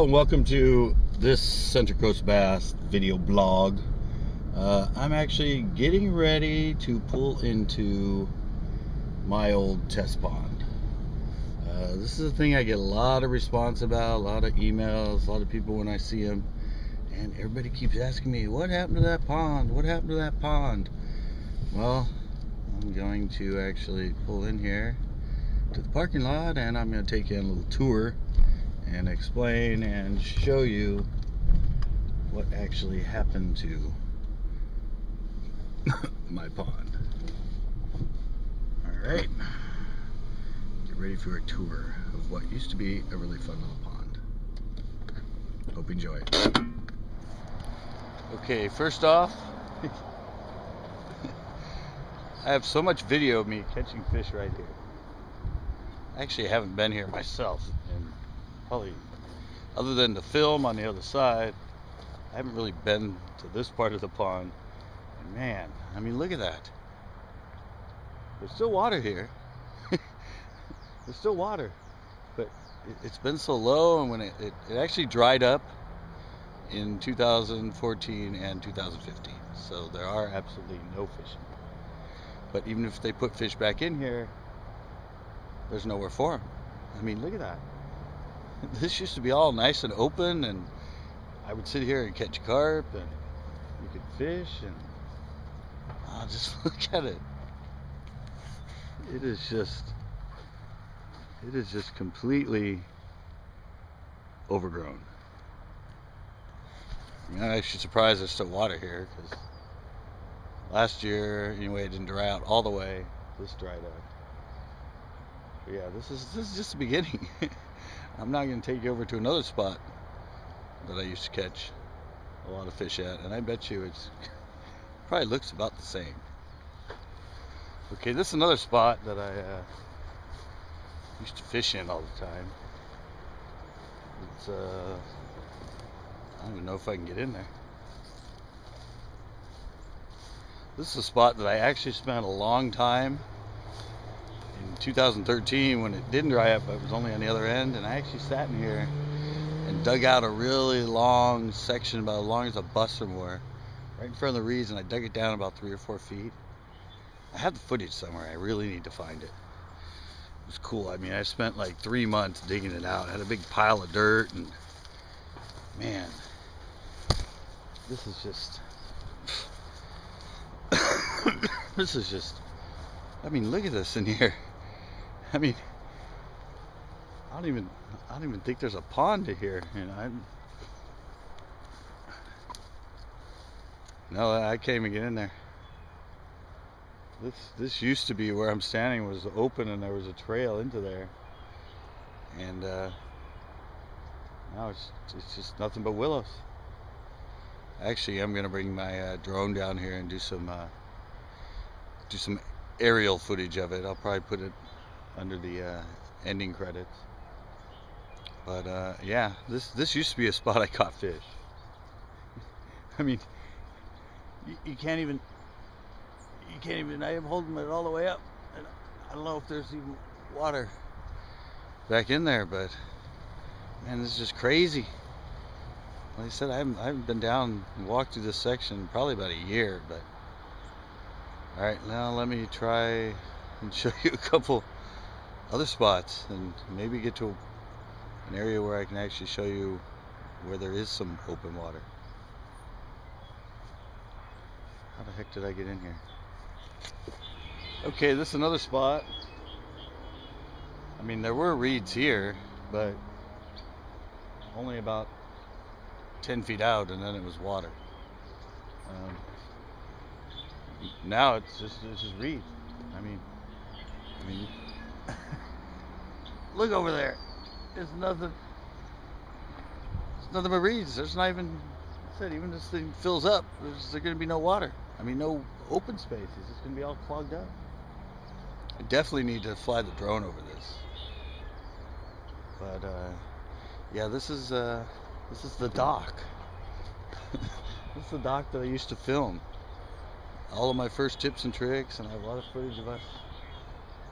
and welcome to this Central Coast Bass video blog. I'm actually getting ready to pull into my old test pond. This is a thing I get a lot of response about, a lot of emails, a lot of people when I see them, and everybody keeps asking me, what happened to that pond? What happened to that pond? Well, I'm going to actually pull in here to the parking lot, and I'm going to take you on a little tour and explain and show you what actually happened to my pond. Alright, get ready for a tour of what used to be a really fun little pond. Hope you enjoy it. Okay, first off, I have so much video of me catching fish right here. Actually, I haven't been here myself, and probably other than the film on the other side, I haven't really been to this part of the pond. And man, I mean, look at that. There's still water here. There's still water, but it's been so low, and when it actually dried up in 2014 and 2015, so there are absolutely no fish. But even if they put fish back in here, there's nowhere for them. I mean, look at that. This used to be all nice and open, and I would sit here and catch carp, and you could fish, and just look at it. It is just completely overgrown. I mean, I'm actually surprised there's still water here, because last year, anyway, it didn't dry out all the way. This dried up. But yeah, this is just the beginning. I'm now going to take you over to another spot that I used to catch a lot of fish at, and I bet you it's probably looks about the same. Okay, this is another spot that I used to fish in all the time. It's I don't even know if I can get in there. This is a spot that I actually spent a long time in 2013 when it didn't dry up, but it was only on the other end, and I actually sat in here and dug out a really long section, about as long as a bus or more, right in front of the reeds, and I dug it down about 3 or 4 feet. I have the footage somewhere. I really need to find it. It was cool. I mean, I spent like 3 months digging it out. I had a big pile of dirt, and man, this is just I mean, look at this in here. I mean, I don't even think there's a pond in here, and no, I can't even get in there. This used to be where I'm standing was open, and there was a trail into there, and now it's just nothing but willows. Actually, I'm gonna bring my drone down here and do some aerial footage of it. I'll probably put it under the ending credits. But yeah, this used to be a spot I caught fish. I mean, you can't even. I am holding it all the way up, and I don't know if there's even water back in there, but man, this is just crazy. Like I said, I haven't been down and walked through this section probably about a year, but alright, now let me try and show you a couple other spots, and maybe get to an area where I can actually show you where there is some open water. How the heck did I get in here? Okay, this is another spot. I mean, there were reeds here, but only about 10 feet out, and then it was water. Now it's just reed. I mean, look over there. There's nothing. It's nothing but reeds. There's not even. I said, even this thing fills up, there's going to be no water. I mean, no open space. It's just going to be all clogged up. I definitely need to fly the drone over this. But yeah, this is the dock. This is the dock that I used to film all of my first tips and tricks, and I have a lot of footage of us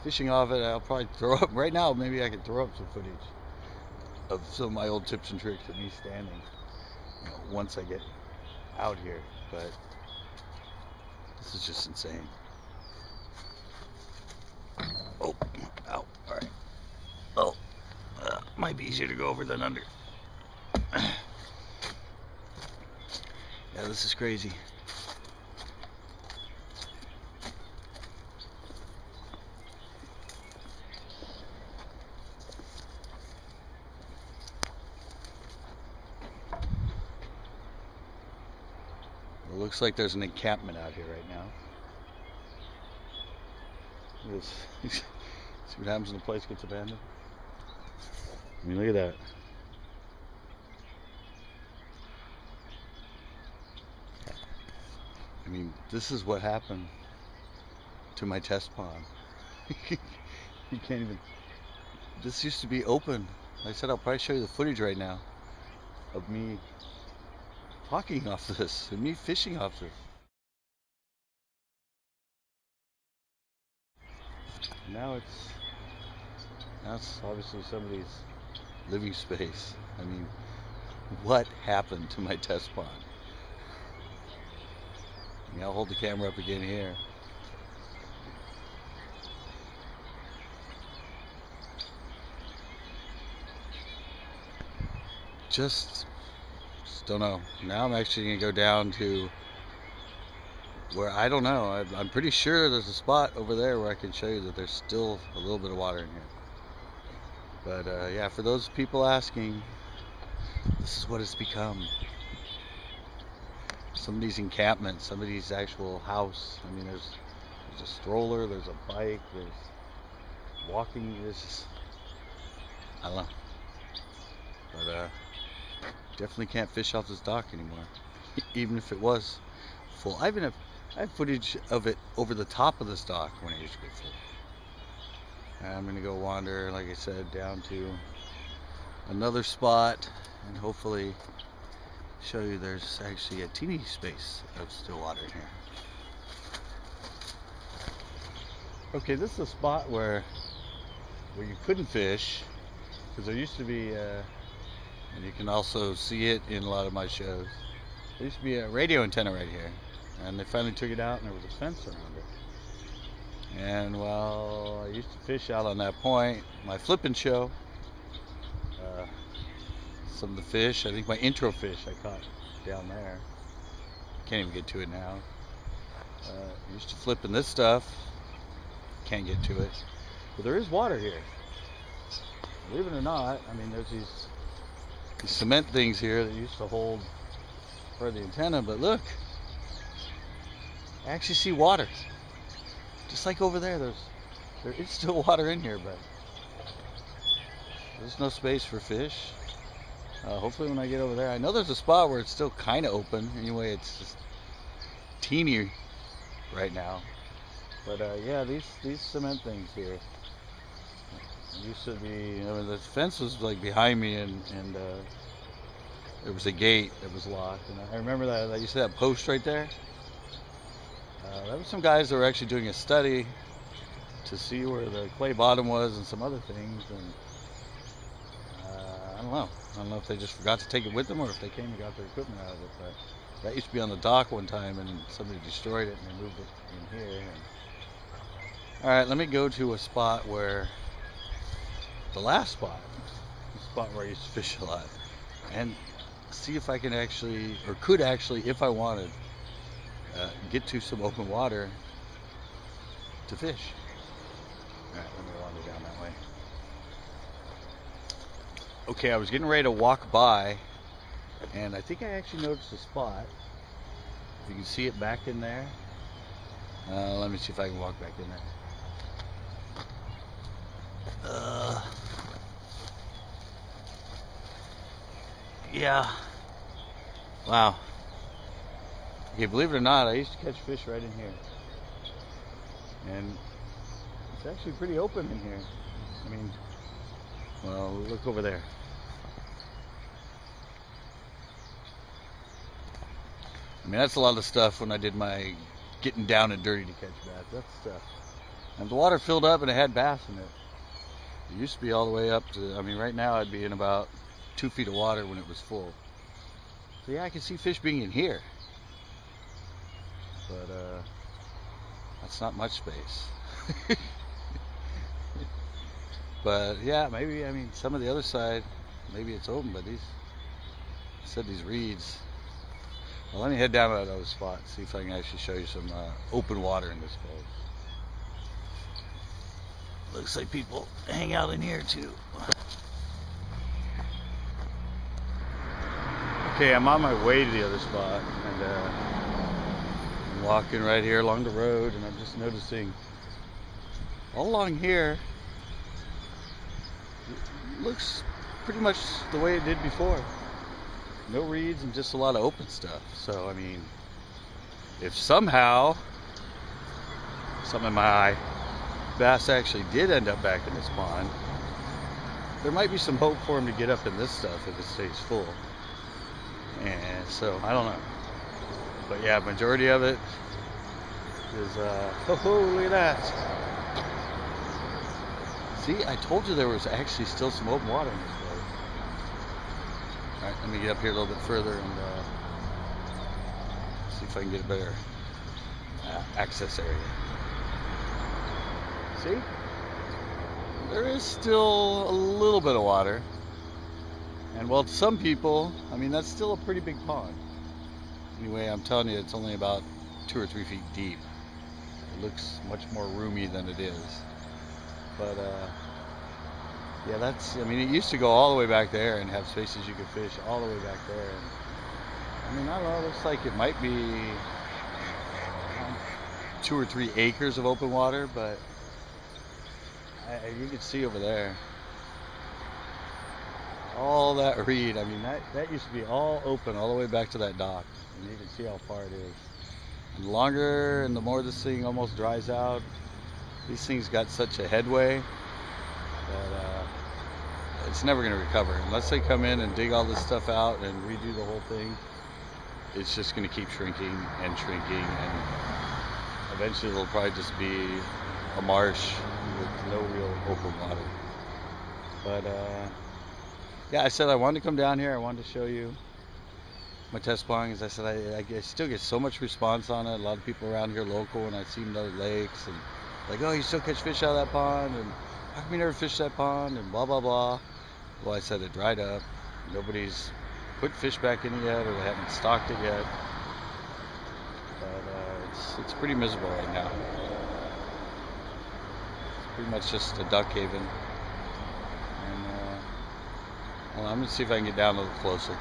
fishing off it. I'll probably throw up right now. Maybe I could throw up some footage. of some of my old tips and tricks of me standing, once I get out here. But this is just insane. Oh, ow, all right. Oh, might be easier to go over than under. Yeah, this is crazy. It looks like there's an encampment out here right now. See what happens when the place gets abandoned? I mean, look at that. I mean, this is what happened to my test pond. You can't even... This used to be open. Like I said, I'll probably show you the footage right now of me talking off this and me fishing off this. Now it's obviously somebody's living space. I mean, what happened to my test pond? I mean, I'll hold the camera up again here. Just don't know. Now I'm actually going to go down to where, I don't know. I'm pretty sure there's a spot over there where I can show you that there's still a little bit of water in here. But yeah, for those people asking, this is what it's become. Somebody's encampment, somebody's actual house. I mean, there's a stroller, there's a bike, there's walking. There's just, I don't know. But definitely can't fish off this dock anymore, even if it was full. I have footage of it over the top of this dock when it used to get full. And I'm gonna go wander, like I said, down to another spot and hopefully show you there's actually a teeny space of still water in here. Okay, this is a spot where you couldn't fish, because there used to be and you can also see it in a lot of my shows, there used to be a radio antenna right here, and they finally took it out and there was a fence around it. And while I used to fish out on that point, my flipping show, some of the fish, I think my intro fish I caught down there. Can't even get to it now. Used to flipping this stuff. Can't get to it. But there is water here. Believe it or not, I mean, there's these cement things here that used to hold for the antenna, but look, I actually see water. Just like over there, there is still water in here, but there's no space for fish. Hopefully when I get over there, I know there's a spot where it's still kind of open. Anyway, it's just teeny right now. But yeah, these cement things here used to be, I mean, the fence was like behind me, and there was a gate that was locked. And I remember that you see that post right there? There were some guys that were actually doing a study to see where the clay bottom was and some other things, and I don't know if they just forgot to take it with them or if they came and got their equipment out of it. But that used to be on the dock one time, and somebody destroyed it and they moved it in here. All right, let me go to a spot where the last spot, the spot where I used to fish a lot, and see if I can actually, or could actually, if I wanted, get to some open water to fish. All right, let me wander down that way. Okay, I was getting ready to walk by, and I think I actually noticed a spot. If you can see it back in there. Let me see if I can walk back in there. Yeah. Wow. Okay, believe it or not, I used to catch fish right in here. And it's actually pretty open in here. I mean, well, look over there. I mean, that's a lot of stuff when I did my getting down and dirty to catch bass. That's stuff. And the water filled up and it had bass in it. It used to be all the way up to, I mean, right now I'd be in about 2 feet of water when it was full. So yeah, I can see fish being in here. But that's not much space. But yeah, maybe, I mean, some of the other side, maybe it's open, but these, I said these reeds. Well, let me head down to that other spot, see if I can actually show you some open water in this place. Looks like people hang out in here too. Okay, I'm on my way to the other spot, and I'm walking right here along the road, and I'm just noticing all along here, it looks pretty much the way it did before. No reeds and just a lot of open stuff. So, I mean, if somehow, something in my eye, bass actually did end up back in this pond, there might be some hope for him to get up in this stuff if it stays full. And so, I don't know. But yeah, majority of it is, oh, look at that. See, I told you there was actually still some open water in this place. Alright, let me get up here a little bit further and see if I can get a better access area. See? There is still a little bit of water. And well, to some people, I mean, that's still a pretty big pond. Anyway, I'm telling you, it's only about 2 or 3 feet deep. It looks much more roomy than it is. But, yeah, that's, I mean, it used to go all the way back there and have spaces you could fish all the way back there. And, I mean, I don't know, it looks like it might be 2 or 3 acres of open water, but you can see over there all that reed. I mean, that used to be all open all the way back to that dock, and you can see how far it is. And the longer and the more this thing almost dries out, these things got such a headway that it's never going to recover unless they come in and dig all this stuff out and redo the whole thing. It's just going to keep shrinking and shrinking, and eventually it'll probably just be a marsh with no real open water. But yeah, I said I wanted to come down here. I wanted to show you my test pond. As I said, I still get so much response on it. A lot of people around here local, and I see them in other lakes, and like, oh, you still catch fish out of that pond, and how come you never fish that pond, and blah blah blah. Well, I said it dried up. Nobody's put fish back in it yet, or they haven't stocked it yet. But it's pretty miserable right now. It's pretty much just a duck haven. And well, I'm gonna see if I can get down a little closer.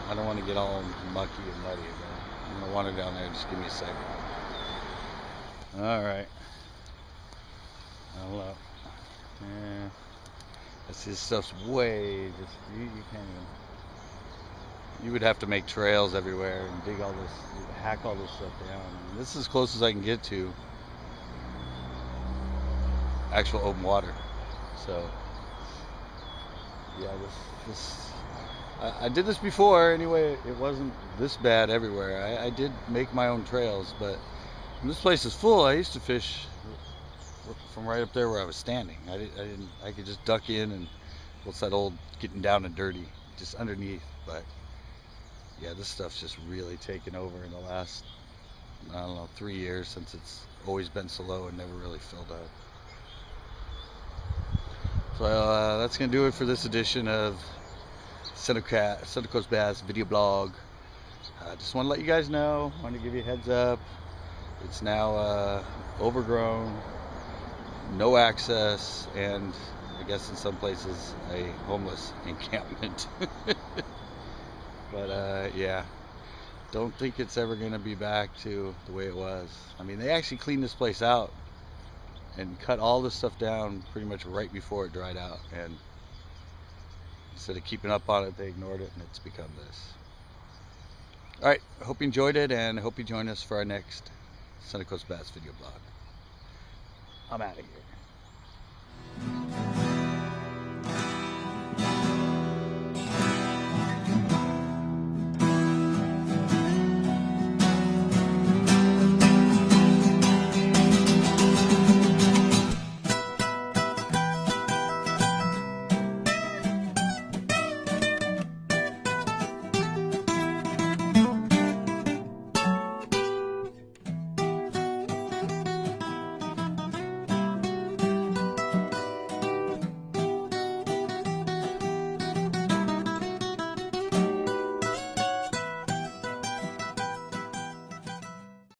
I don't want to get all mucky and muddy again. I'm gonna wander down there. Just give me a second. All right. Hello. Yeah. This stuff's way just you can't even. You would have to make trails everywhere and dig all this, hack all this stuff down. And this is as close as I can get to actual open water. So yeah, I did this before. Anyway, it wasn't this bad everywhere. I did make my own trails, but when this place is full, I used to fish from right up there where I was standing. I could just duck in and what's that old getting down and dirty, just underneath. But yeah, this stuff's just really taken over in the last, I don't know, 3 years, since it's always been so low and never really filled up. So that's gonna do it for this edition of Central Coast Bass video blog. I just want to let you guys know, want to give you a heads up. It's now overgrown, no access, and I guess in some places a homeless encampment. But yeah, don't think it's ever going to be back to the way it was. I mean, they actually cleaned this place out and cut all this stuff down pretty much right before it dried out, and instead of keeping up on it, they ignored it, and it's become this. Alright, I hope you enjoyed it, and I hope you join us for our next Central Coast Bass video blog. I'm out of here.